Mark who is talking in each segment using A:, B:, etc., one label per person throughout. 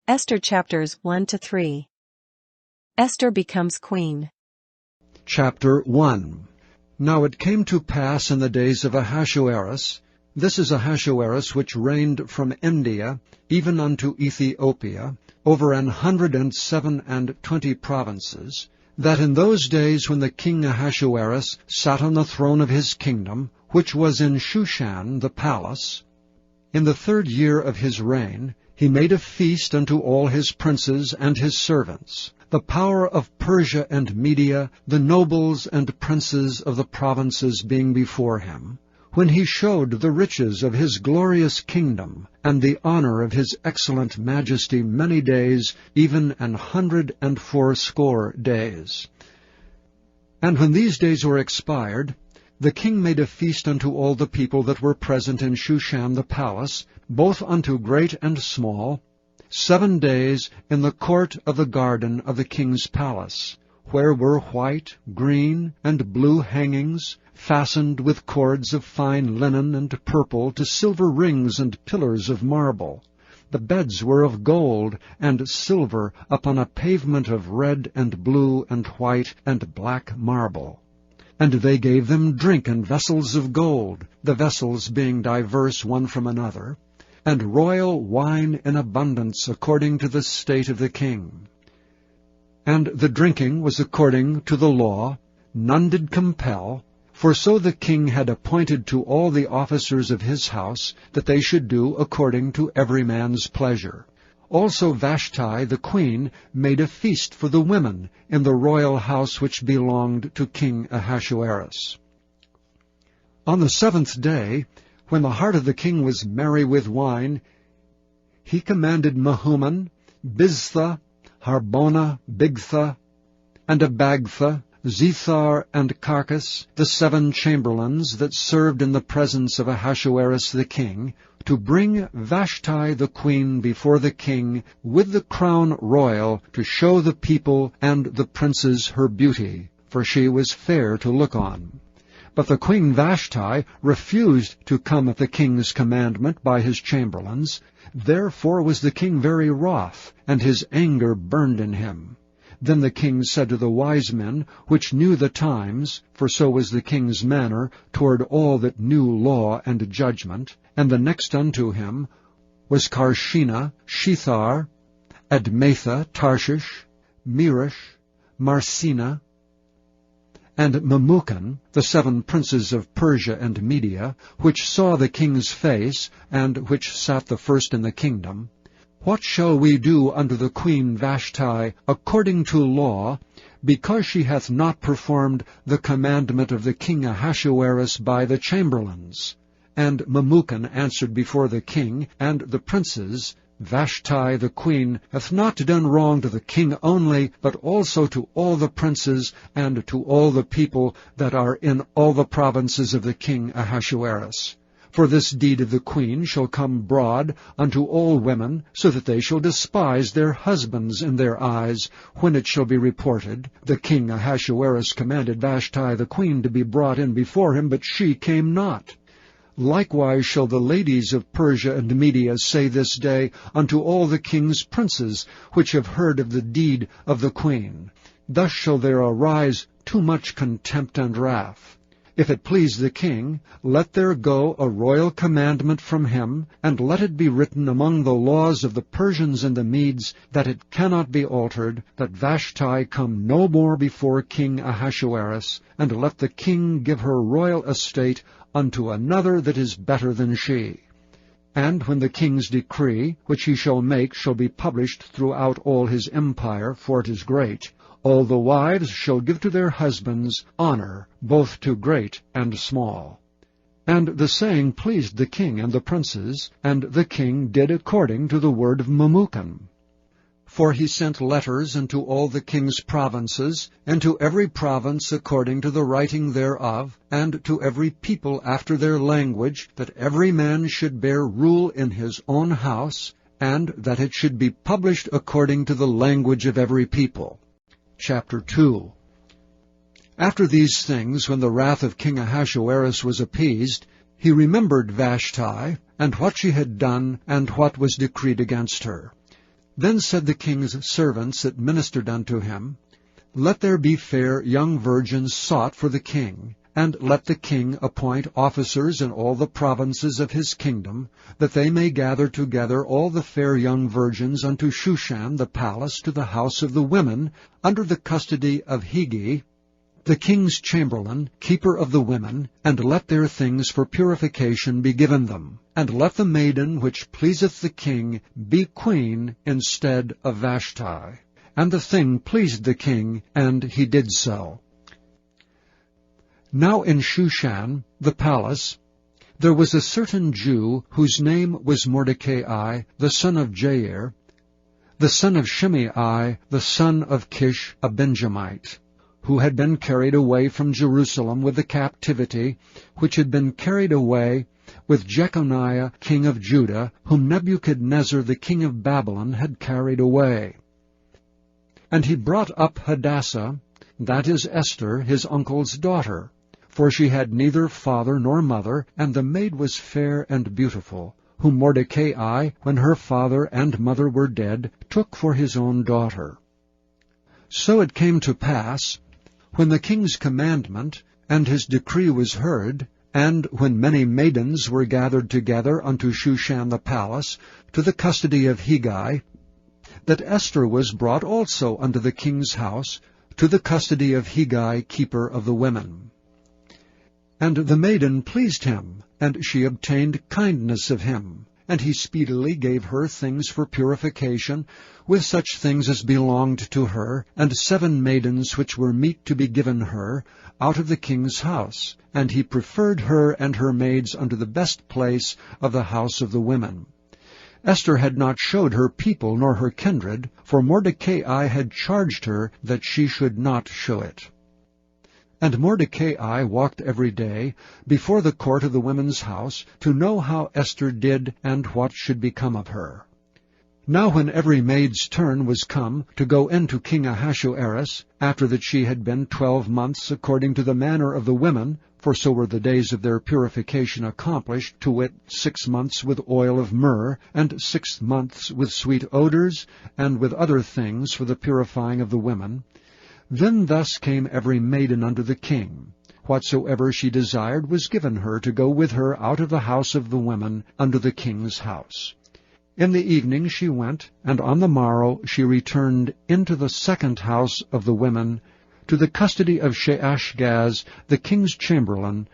A: Esther chapters 1-3. Esther becomes queen.
B: Chapter 1. Now it came to pass in the days of Ahasuerus, this is Ahasuerus which reigned from India even unto Ethiopia, over 127 provinces, that in those days when the king Ahasuerus sat on the throne of his kingdom, which was in Shushan the palace, in the 3rd year of his reign, he made a feast unto all his princes and his servants, the power of Persia and Media, the nobles and princes of the provinces being before him, when he showed the riches of his glorious kingdom, and the honor of his excellent majesty many days, even 180 days. And when these days were expired, the king made a feast unto all the people that were present in Shushan the palace, both unto great and small, 7 days in the court of the garden of the king's palace, where were white, green, and blue hangings, fastened with cords of fine linen and purple to silver rings and pillars of marble. The beds were of gold and silver upon a pavement of red and blue and white and black marble. And they gave them drink in vessels of gold, the vessels being diverse one from another, and royal wine in abundance according to the state of the king. And the drinking was according to the law, none did compel, for so the king had appointed to all the officers of his house, that they should do according to every man's pleasure. Also Vashti the queen made a feast for the women in the royal house which belonged to King Ahasuerus. On the 7th day, when the heart of the king was merry with wine, he commanded Mehuman, Biztha, Harbona, Bigtha, and Abagtha, Zethar, and Carcas, the 7 chamberlains that served in the presence of Ahasuerus the king, to bring Vashti the queen before the king with the crown royal, to show the people and the princes her beauty, for she was fair to look on. But the queen Vashti refused to come at the king's commandment by his chamberlains. Therefore was the king very wroth, and his anger burned in him. Then the king said to the wise men, which knew the times, for so was the king's manner toward all that knew law and judgment, and the next unto him was Carshena, Shethar, Admatha, Tarshish, Meresh, Marsena, and Memucan, the 7 princes of Persia and Media, which saw the king's face, and which sat the first in the kingdom, what shall we do unto the queen Vashti according to law, because she hath not performed the commandment of the king Ahasuerus by the chamberlains? And Memucan answered before the king and the princes, Vashti the queen hath not done wrong to the king only, but also to all the princes and to all the people that are in all the provinces of the king Ahasuerus. For this deed of the queen shall come broad unto all women, so that they shall despise their husbands in their eyes, when it shall be reported, the king Ahasuerus commanded Vashti the queen to be brought in before him, but she came not. Likewise shall the ladies of Persia and Media say this day unto all the king's princes, which have heard of the deed of the queen. Thus shall there arise too much contempt and wrath. If it please the king, let there go a royal commandment from him, and let it be written among the laws of the Persians and the Medes, that it cannot be altered, that Vashti come no more before King Ahasuerus, and let the king give her royal estate unto another that is better than she. And when the king's decree, which he shall make, shall be published throughout all his empire, for it is great, all the wives shall give to their husbands honor, both to great and small. And the saying pleased the king and the princes, and the king did according to the word of Memucan. For he sent letters unto all the king's provinces, and to every province according to the writing thereof, and to every people after their language, that every man should bear rule in his own house, and that it should be published according to the language of every people. Chapter 2. After these things, when the wrath of King Ahasuerus was appeased, he remembered Vashti, and what she had done, and what was decreed against her. Then said the king's servants that ministered unto him, Let there be fair young virgins sought for the king, and let the king appoint officers in all the provinces of his kingdom, that they may gather together all the fair young virgins unto Shushan the palace to the house of the women, under the custody of Hegai, the king's chamberlain, keeper of the women, and let their things for purification be given them. And let the maiden which pleaseth the king be queen instead of Vashti. And the thing pleased the king, and he did so. Now in Shushan, the palace, there was a certain Jew whose name was Mordecai, the son of Jair, the son of Shimei, the son of Kish, a Benjamite, who had been carried away from Jerusalem with the captivity, which had been carried away with Jeconiah king of Judah, whom Nebuchadnezzar the king of Babylon had carried away. And he brought up Hadassah, that is Esther, his uncle's daughter, for she had neither father nor mother, and the maid was fair and beautiful, whom Mordecai, when her father and mother were dead, took for his own daughter. So it came to pass, when the king's commandment and his decree was heard, and when many maidens were gathered together unto Shushan the palace, to the custody of Hegai, that Esther was brought also unto the king's house, to the custody of Hegai, keeper of the women. And the maiden pleased him, and she obtained kindness of him, and he speedily gave her things for purification, with such things as belonged to her, and 7 maidens which were meet to be given her, out of the king's house, and he preferred her and her maids unto the best place of the house of the women. Esther had not showed her people nor her kindred, for Mordecai had charged her that she should not show it. And Mordecai walked every day before the court of the women's house, to know how Esther did and what should become of her. Now when every maid's turn was come to go in to King Ahasuerus, after that she had been 12 months according to the manner of the women, for so were the days of their purification accomplished, to wit, 6 months with oil of myrrh, and 6 months with sweet odors, and with other things for the purifying of the women, then thus came every maiden unto the king. Whatsoever she desired was given her to go with her out of the house of the women unto the king's house. In the evening she went, and on the morrow she returned into the second house of the women, to the custody of Sheashgaz, the king's chamberlain,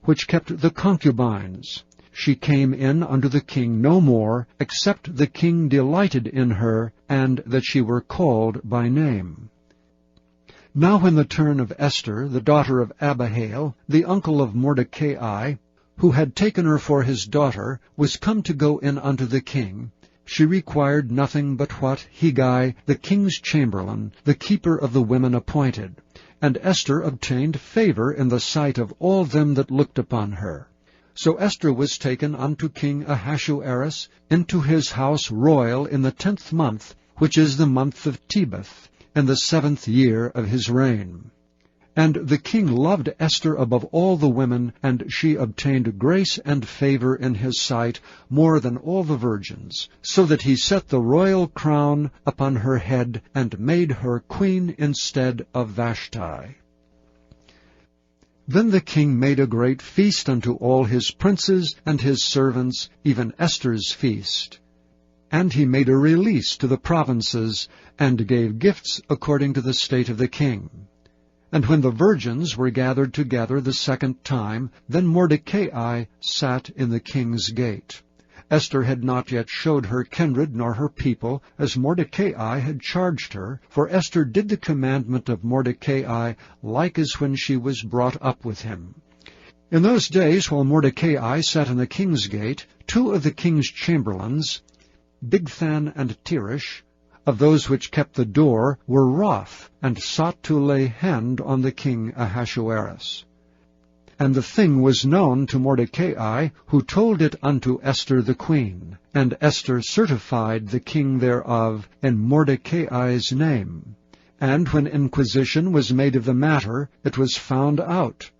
B: which kept the concubines. She came in unto the king no more, except the king delighted in her, and that she were called by name. Now when the turn of Esther, the daughter of Abihail, the uncle of Mordecai, who had taken her for his daughter, was come to go in unto the king, she required nothing but what Hegai, the king's chamberlain, the keeper of the women, appointed. And Esther obtained favor in the sight of all them that looked upon her. So Esther was taken unto King Ahasuerus into his house royal in the 10th month, which is the month of Tebeth, in the 7th year of his reign. And the king loved Esther above all the women, and she obtained grace and favor in his sight more than all the virgins, so that he set the royal crown upon her head, and made her queen instead of Vashti. Then the king made a great feast unto all his princes and his servants, even Esther's feast. And he made a release to the provinces, and gave gifts according to the state of the king. And when the virgins were gathered together the second time, then Mordecai sat in the king's gate. Esther had not yet showed her kindred nor her people, as Mordecai had charged her, for Esther did the commandment of Mordecai like as when she was brought up with him. In those days, while Mordecai sat in the king's gate, 2 of the king's chamberlains, Bigthan and Teresh, of those which kept the door, were wroth, and sought to lay hand on the king Ahasuerus. And the thing was known to Mordecai, who told it unto Esther the queen. And Esther certified the king thereof in Mordecai's name. And when inquisition was made of the matter, it was found out.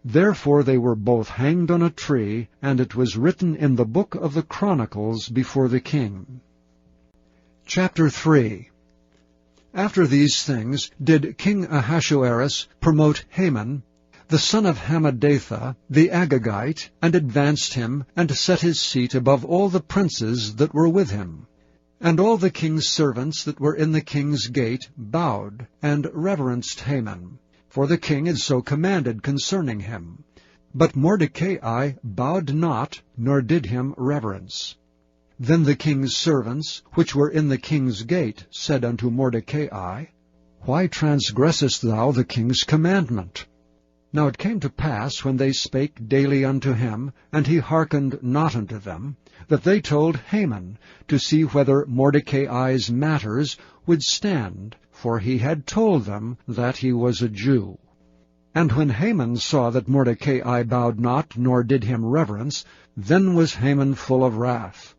B: Therefore they were both hanged on a tree, and it was written in the book of the Chronicles before the king. Chapter 3. After these things did King Ahasuerus promote Haman, the son of Hammedatha, the Agagite, and advanced him, and set his seat above all the princes that were with him. And all the king's servants that were in the king's gate bowed, and reverenced Haman, for the king had so commanded concerning him. But Mordecai bowed not, nor did him reverence. Then the king's servants, which were in the king's gate, said unto Mordecai, Why transgressest thou the king's commandment? Now it came to pass, when they spake daily unto him, and he hearkened not unto them, that they told Haman, to see whether Mordecai's matters would stand, for he had told them that he was a Jew. And when Haman saw that Mordecai bowed not, nor did him reverence, then was Haman full of wrath.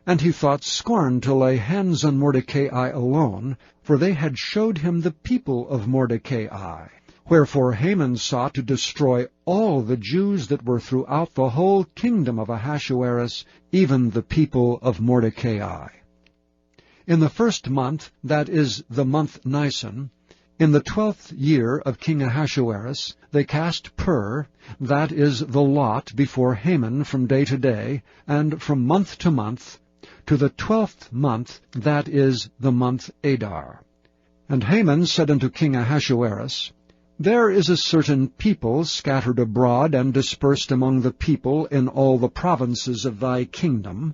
B: And he thought scorn to lay hands on Mordecai alone, for they had showed him the people of Mordecai. Wherefore Haman sought to destroy all the Jews that were throughout the whole kingdom of Ahasuerus, even the people of Mordecai. In the first month, that is, the month Nisan, in the 12th year of King Ahasuerus, they cast pur, that is, the lot, before Haman from day to day, and from month to month, to the 12th month, that is, the month Adar. And Haman said unto King Ahasuerus, There is a certain people scattered abroad and dispersed among the people in all the provinces of thy kingdom,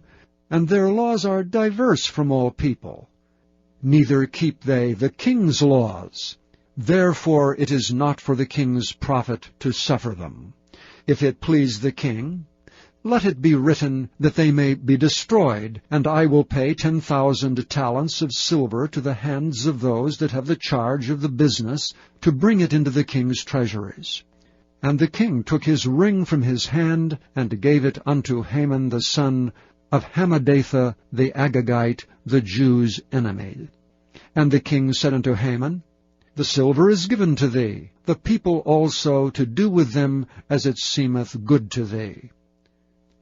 B: and their laws are diverse from all people. Neither keep they the king's laws. Therefore it is not for the king's profit to suffer them. If it please the king, let it be written that they may be destroyed, and I will pay 10,000 talents of silver to the hands of those that have the charge of the business, to bring it into the king's treasuries. And the king took his ring from his hand, and gave it unto Haman the son of Hammedatha the Agagite, the Jews' enemy. And the king said unto Haman, The silver is given to thee, the people also to do with them as it seemeth good to thee.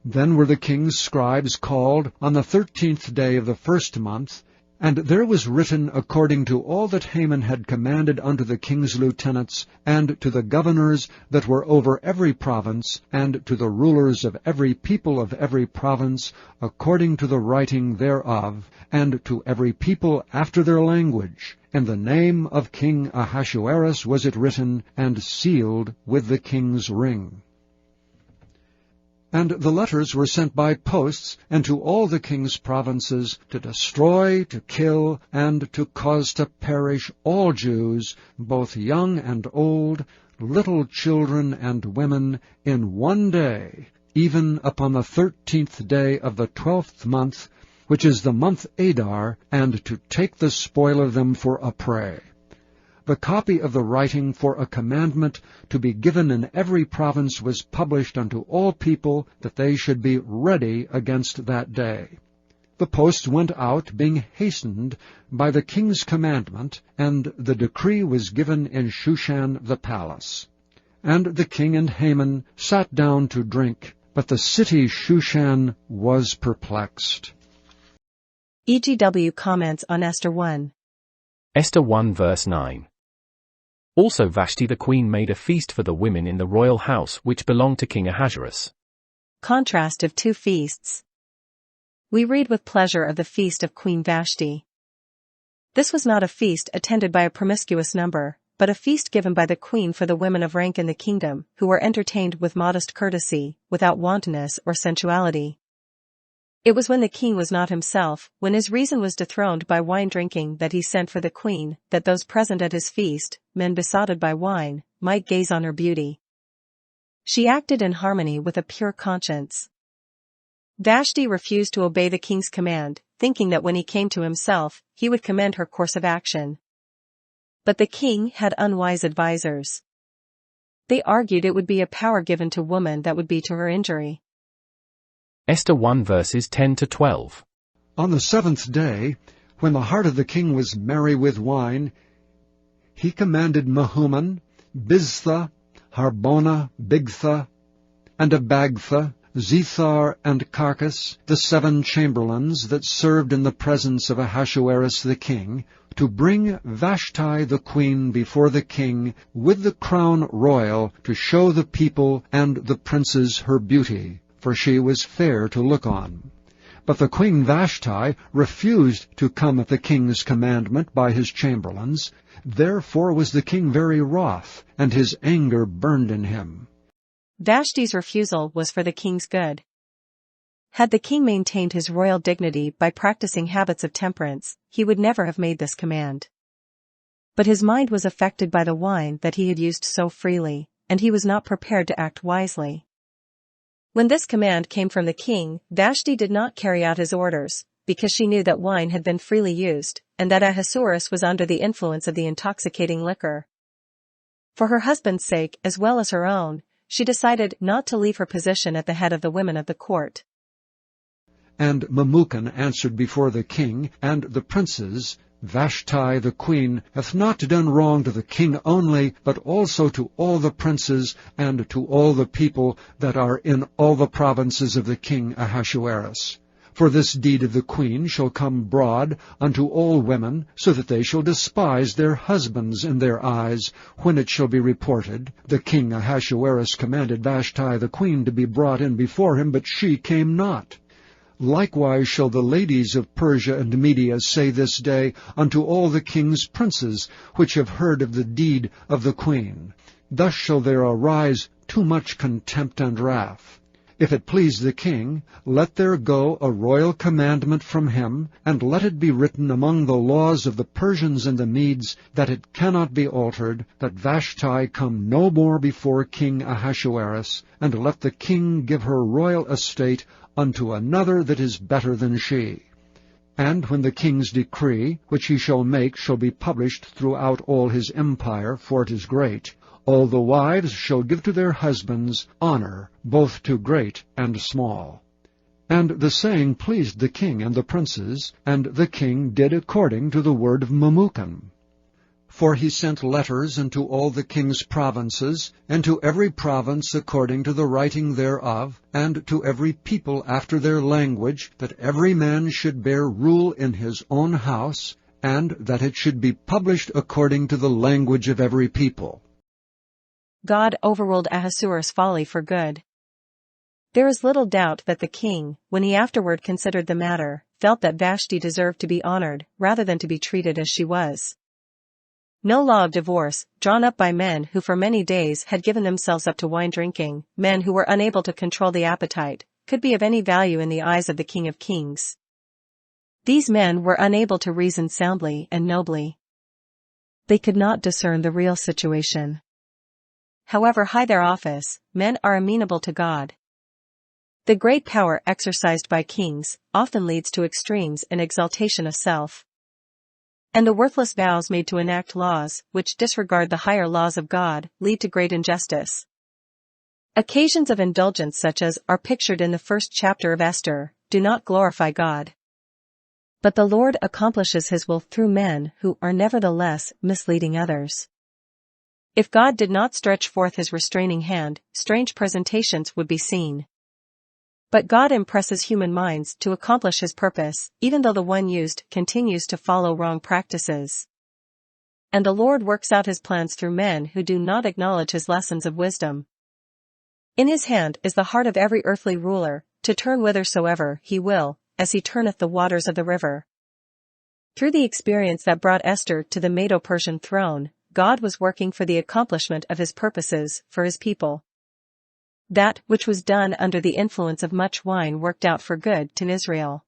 B: Then were the king's scribes called on the 13th day of the first month, and there was written according to all that Haman had commanded unto the king's lieutenants, and to the governors that were over every province, and to the rulers of every people of every province, according to the writing thereof, and to every people after their language. In the name of King Ahasuerus was it written, and sealed with the king's ring. And the letters were sent by posts into all the king's provinces, to destroy, to kill, and to cause to perish all Jews, both young and old, little children and women, in one day, even upon the 13th day of the 12th month, which is the month Adar, and to take the spoil of them for a prey. The copy of the writing for a commandment to be given in every province was published unto all people, that they should be ready against that day. The post went out, being hastened by the king's commandment, and the decree was given in Shushan the palace. And the king and Haman sat down to drink, but the city Shushan was perplexed.
A: EGW Comments on Esther 1.
C: Esther 1 verse 9. Also Vashti the queen made a feast for the women in the royal house which belonged to King Ahasuerus.
A: Contrast of two feasts. We read with pleasure of the feast of Queen Vashti. This was not a feast attended by a promiscuous number, but a feast given by the queen for the women of rank in the kingdom, who were entertained with modest courtesy, without wantonness or sensuality. It was when the king was not himself, when his reason was dethroned by wine drinking, that he sent for the queen, that those present at his feast, men besotted by wine, might gaze on her beauty. She acted in harmony with a pure conscience. Vashti refused to obey the king's command, thinking that when he came to himself, he would commend her course of action. But the king had unwise advisers. They argued it would be a power given to woman that would be to her injury.
C: Esther 1 verses 10 to 12.
B: On the 7th day, when the heart of the king was merry with wine, he commanded Mehuman, Biztha, Harbona, Bigtha, and Abagtha, Zethar and Carcas, the 7 chamberlains that served in the presence of Ahasuerus the king, to bring Vashti the queen before the king with the crown royal, to show the people and the princes her beauty, for she was fair to look on. But the queen Vashti refused to come at the king's commandment by his chamberlains. Therefore was the king very wroth, and his anger burned in him.
A: Vashti's refusal was for the king's good. Had the king maintained his royal dignity by practicing habits of temperance, he would never have made this command. But his mind was affected by the wine that he had used so freely, and he was not prepared to act wisely. When this command came from the king, Vashti did not carry out his orders, because she knew that wine had been freely used, and that Ahasuerus was under the influence of the intoxicating liquor. For her husband's sake as well as her own, she decided not to leave her position at the head of the women of the court.
B: And Memucan answered before the king and the princes, Vashti the queen hath not done wrong to the king only, but also to all the princes and to all the people that are in all the provinces of the king Ahasuerus. For this deed of the queen shall come broad unto all women, so that they shall despise their husbands in their eyes, when it shall be reported, the king Ahasuerus commanded Vashti the queen to be brought in before him, but she came not. Likewise shall the ladies of Persia and Media say this day unto all the king's princes, which have heard of the deed of the queen. Thus shall there arise too much contempt and wrath. If it please the king, let there go a royal commandment from him, and let it be written among the laws of the Persians and the Medes, that it cannot be altered, that Vashti come no more before King Ahasuerus, and let the king give her royal estate unto another that is better than she. And when the king's decree, which he shall make, shall be published throughout all his empire, for it is great, all the wives shall give to their husbands honor, both to great and small. And the saying pleased the king and the princes, and the king did according to the word of Memucan. For he sent letters into all the king's provinces, and to every province according to the writing thereof, and to every people after their language, that every man should bear rule in his own house, and that it should be published according to the language of every people.
A: God overruled Ahasuerus' folly for good. There is little doubt that the king, when he afterward considered the matter, felt that Vashti deserved to be honored, rather than to be treated as she was. No law of divorce, drawn up by men who for many days had given themselves up to wine drinking, men who were unable to control the appetite, could be of any value in the eyes of the King of Kings. These men were unable to reason soundly and nobly. They could not discern the real situation. However high their office, men are amenable to God. The great power exercised by kings often leads to extremes in exaltation of self. And the worthless vows made to enact laws, which disregard the higher laws of God, lead to great injustice. Occasions of indulgence such as are pictured in the first chapter of Esther, do not glorify God. But the Lord accomplishes his will through men who are nevertheless misleading others. If God did not stretch forth his restraining hand, strange presentations would be seen. But God impresses human minds to accomplish his purpose, even though the one used continues to follow wrong practices. And the Lord works out his plans through men who do not acknowledge his lessons of wisdom. In his hand is the heart of every earthly ruler, to turn whithersoever he will, as he turneth the waters of the river. Through the experience that brought Esther to the Medo-Persian throne, God was working for the accomplishment of his purposes for his people. That which was done under the influence of much wine worked out for good to Israel.